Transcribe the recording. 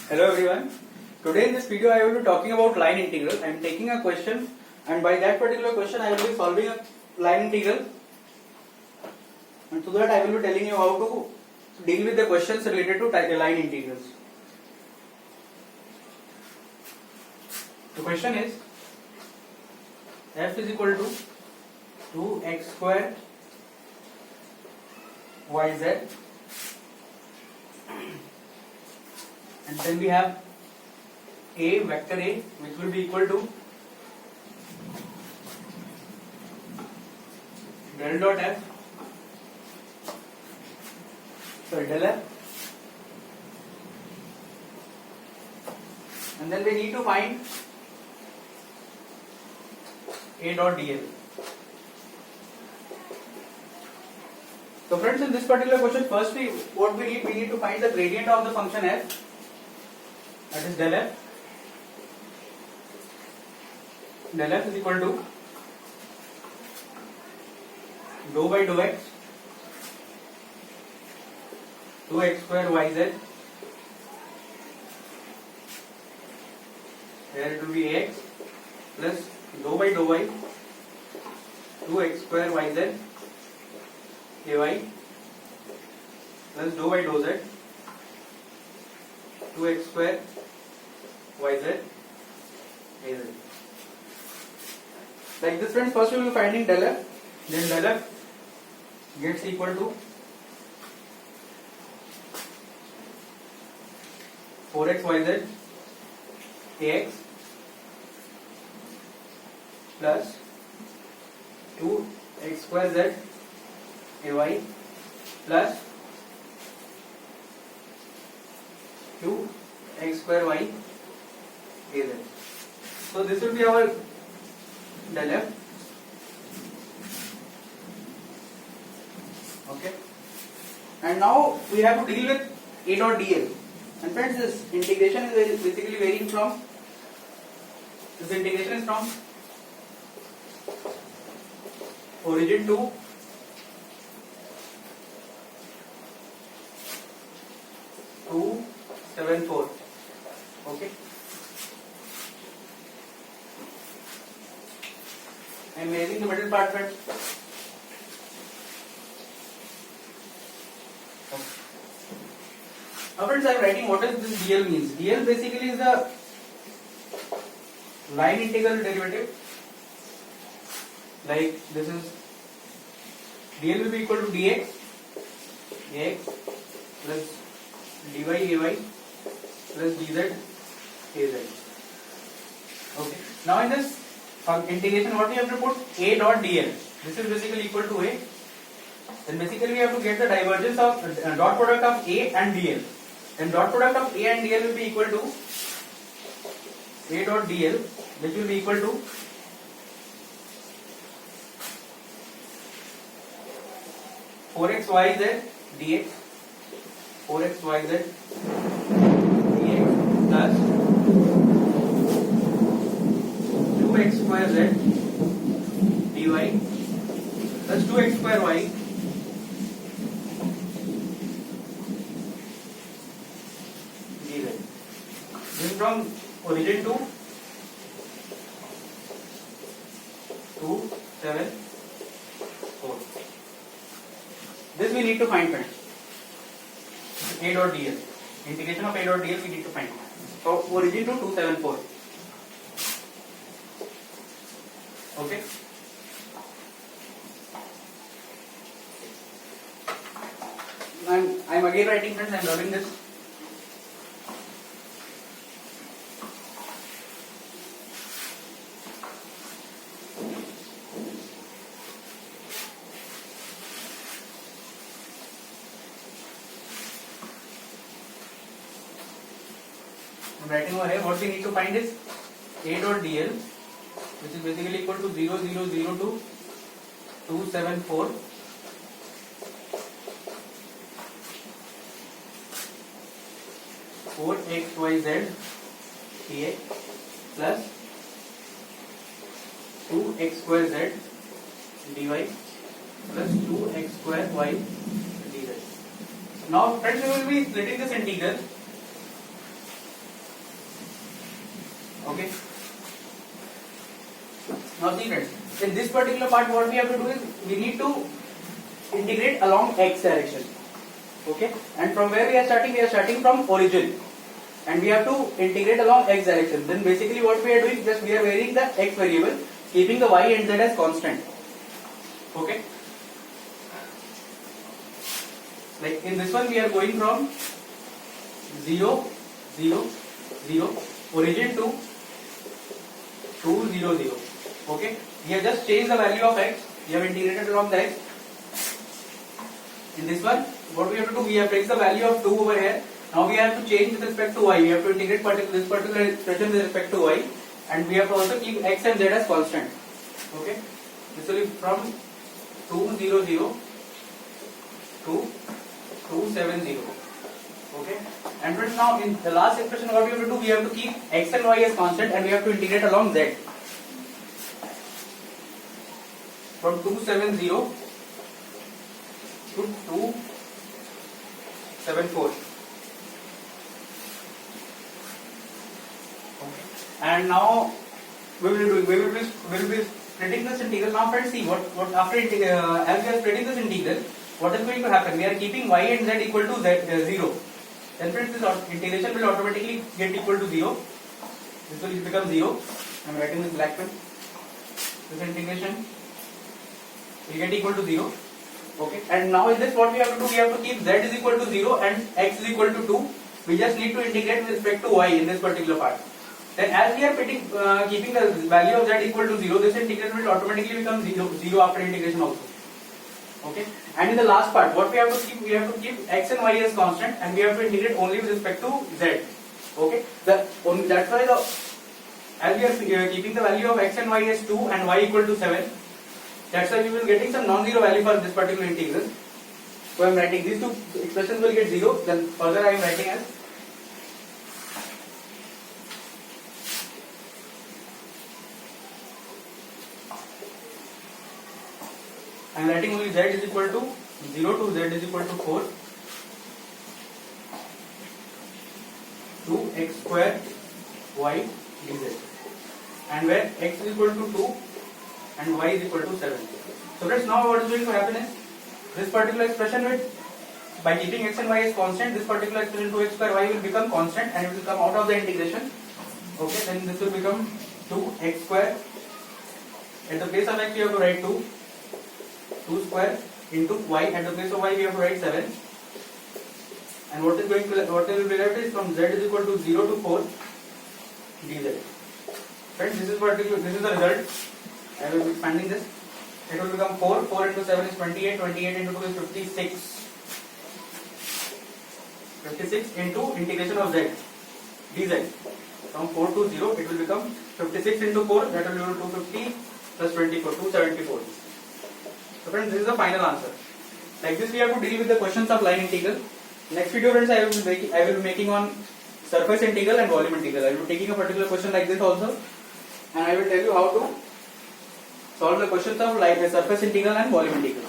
Hello everyone. Today in this video I will be talking about line integral. I am taking a question and by that particular question I will be solving a line integral. And to that I will be telling you how to deal with the questions related to line integrals. The question is f is equal to 2x square yz and then we have a vector a which will be equal to del dot f del f, and then we need to find a dot dl. So friends, in this particular question, firstly what we need to find the gradient of the function f, that is del f. Del f is equal to dou by dou x 2x square yz, here it will be ax, plus dou by dou y 2x square yz ay, plus dou by dou z 2x square yz az. Like this friends, first we will be finding del f, then del f gets equal to 4x yz ax plus 2x square z ay plus 2x square y az. So this will be our del f. Okay, and now we have to deal with a dot dl. And friends, this integration is basically varying from, this integration is from origin to two 7 4. Okay, I am erasing the middle part, friends. Now friends, I am writing what does this dl means. Dl basically is the line integral derivative. Like this is, dl will be equal to dx ax plus dy ay plus dz az. Okay, now in this integration what we have to put, a dot dl, this is basically equal to a, then basically we have to get the divergence of dot product of a and dl, then dot product of a and dl will be equal to a dot dl, which will be equal to four x yz dx 4x yz dx plus 2x square z dy plus 2x square y dz. This is from origin to 2 7 4. This we need to find, friends. A dot dl, integration of a dot dl we need to find. So origin to 274. Okay, I'm again writing, friends. I'm rubbing this. I'm writing over here. What we need to find is a dot dl, which is basically equal to 0 0 0 to 274 4x yz dx plus 2x square z dy plus 2x square y dz. Now friends, we will be splitting this integral. Okay. Now see friends, in this particular part what we have to do is we need to integrate along x direction. Okay, and from where we are starting? We are starting from origin, and we have to integrate along x direction. Then basically what we are doing, just we are varying the x variable, keeping the y and z as constant. Okay, like in this one we are going from 0, 0, 0 origin to 2, 0, 0. Okay, we have just changed the value of x. We have integrated along the x. In this one, what we have to do? We have fixed the value of 2 over here. Now we have to change with respect to y. We have to integrate this particular expression with respect to y, and we have to also keep x and z as constant. Okay, this will be from 2, 0, 0 to 2, 7, 0. Okay, and friends, now in the last expression, what we have to do? We have to keep x and y as constant, and we have to integrate along z. From 2, 7, 0 to 2, 7, 4. Okay. And now we will be splitting this integral. Now friends, see what after as we are splitting this integral, what is going to happen? We are keeping y and z equal to 0. Then friends, this integration will automatically get equal to 0. This will become 0. I am writing with black pen. This integration will get equal to 0. Okay, and now in this what we have to do? We have to keep z is equal to 0 and x is equal to 2. We just need to integrate with respect to y in this particular part. Then as we are keeping the value of z equal to 0, this integration will automatically become 0 after integration also. Okay, and in the last part what we have to keep? We have to keep x and y as constant, and we have to integrate only with respect to z. Okay, that's why as we are keeping the value of x and y as 2 and y equal to 7, that's why we will getting some non-zero value for this particular integral. So I am writing these two expressions will get 0. Then further I am writing as I am writing only z is equal to 0 to z is equal to 4 to x square y dz, and where x is equal to 2 and y is equal to 7. So friends, now what is going to happen is this particular expression will, by keeping x and y as constant, this particular expression 2x square y will become constant and it will come out of the integration. Okay, then this will become 2x square. At the place of x we have to write 2 square into y. At the place of y we have to write 7. And what will be left is from z is equal to 0 to 4 dz. Friends, this is the result. I will be expanding this. It will become 4 into 7 is 28, 28 into 2 is 56. 56 into integration of z, dz. From 4 to 0, it will become 56 into 4, that will be 250 plus 24, 274. So friends, this is the final answer. Like this we have to deal with the questions of line integral. Next video friends, I will be making on surface integral and volume integral. I will be taking a particular question like this also, and I will tell you how to solve the questions of like surface integral and volume integral.